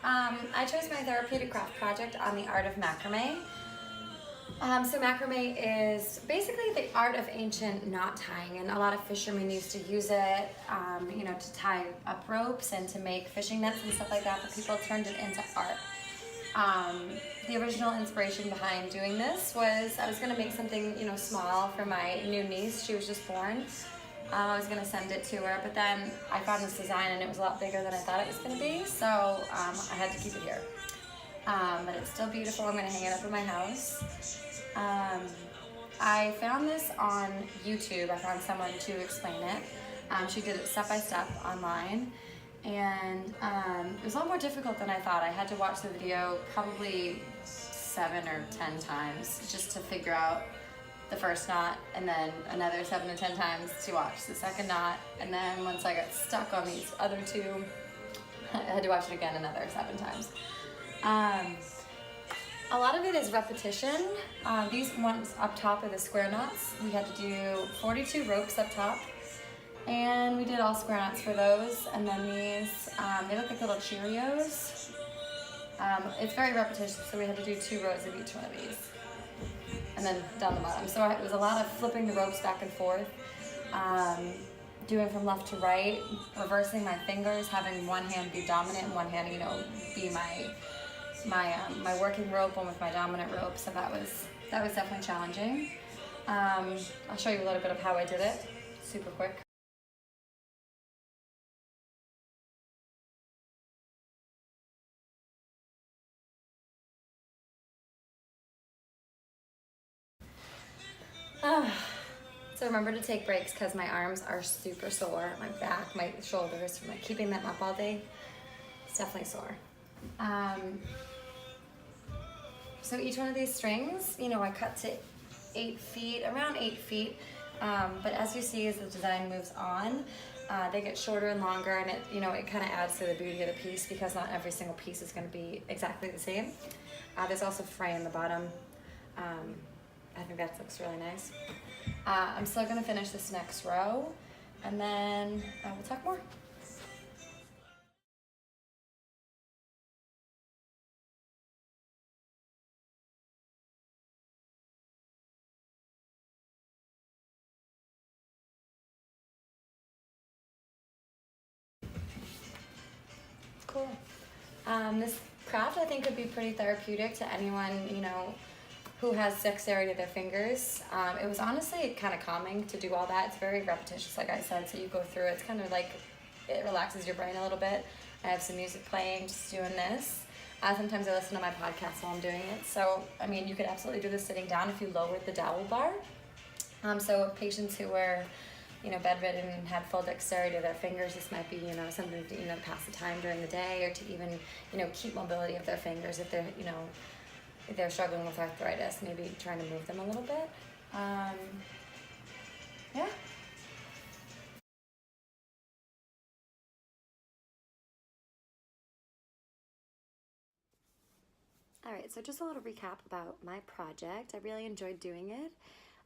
I chose my therapeutic craft project on the art of macrame. So macrame is basically the art of ancient knot tying, and a lot of fishermen used to use it, to tie up ropes and to make fishing nets and stuff like that, but people turned it into art. The original inspiration behind doing this was I was going to make something, small for my new niece. She was just born. I was going to send it to her, but then I found this design and it was a lot bigger than I thought it was going to be, so I had to keep it here. But it's still beautiful. I'm going to hang it up in my house. I found this on YouTube. I found someone to explain it. She did it step by step online, and it was a lot more difficult than I thought. I had to watch the video probably 7 or 10 times just to figure out the first knot, and then another 7 to 10 times to watch the second knot, and then once I got stuck on these other two, I had to watch it again another 7 times. A lot of it is repetition. These ones up top are the square knots. We had to do 42 ropes up top, and we did all square knots for those. And then these, they look like little Cheerios. It's very repetitious, so we had to do 2 rows of each one of these. And then down the bottom. So it was a lot of flipping the ropes back and forth, doing from left to right, reversing my fingers, having one hand be dominant and one hand, be my working rope, one with my dominant rope. So that was definitely challenging. I'll show you a little bit of how I did it, super quick. So remember to take breaks because my arms are super sore, my back, my shoulders, from keeping them up all day. It's definitely sore. So each one of these strings, I cut to 8 feet, around 8 feet. But as you see, as the design moves on, they get shorter and longer, and it kind of adds to the beauty of the piece because not every single piece is going to be exactly the same. There's also fray in the bottom. I think that looks really nice. I'm still going to finish this next row, and then we'll talk more. Cool. This craft I think would be pretty therapeutic to anyone, who has dexterity to their fingers. It was honestly kind of calming to do all that. It's very repetitious, like I said, so you go through it. It's kind of like it relaxes your brain a little bit. I have some music playing, just doing this. Sometimes I listen to my podcast while I'm doing it. So, you could absolutely do this sitting down if you lowered the dowel bar. So patients who were, bedridden and had full dexterity to their fingers, this might be, something to, pass the time during the day, or to even, keep mobility of their fingers if they're, if they're struggling with arthritis, maybe trying to move them a little bit. Yeah. All right, so just a little recap about my project. I really enjoyed doing it.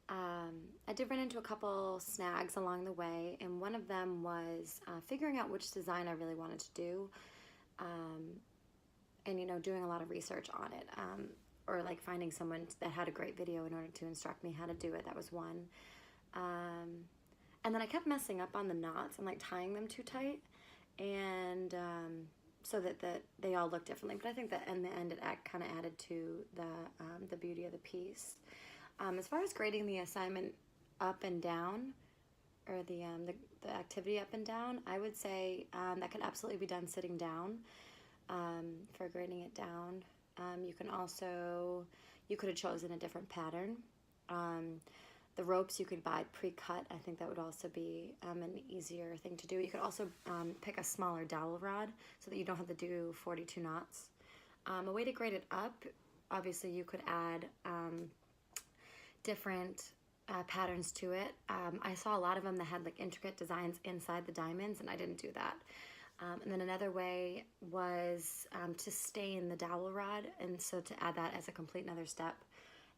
I did run into a couple snags along the way, and one of them was figuring out which design I really wanted to do, and doing a lot of research on it, or like finding someone that had a great video in order to instruct me how to do it. That was one. And then I kept messing up on the knots and like tying them too tight, and so that they all look differently. But I think that in the end it kind of added to the beauty of the piece. As far as grading the assignment up and down, or the activity up and down, I would say that could absolutely be done sitting down for grading it down. You could have chosen a different pattern. The ropes you could buy pre-cut. I think that would also be an easier thing to do. You could also pick a smaller dowel rod so that you don't have to do 42 knots. A way to grade it up, obviously you could add different patterns to it. I saw a lot of them that had like intricate designs inside the diamonds, and I didn't do that. And then another way was to stain the dowel rod, and so to add that as a complete another step.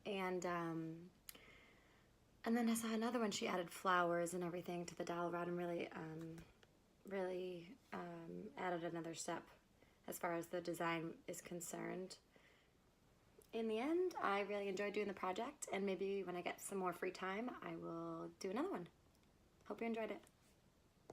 And then I saw another one, she added flowers and everything to the dowel rod and really added another step as far as the design is concerned. In the end, I really enjoyed doing the project, and maybe when I get some more free time, I will do another one. Hope you enjoyed it.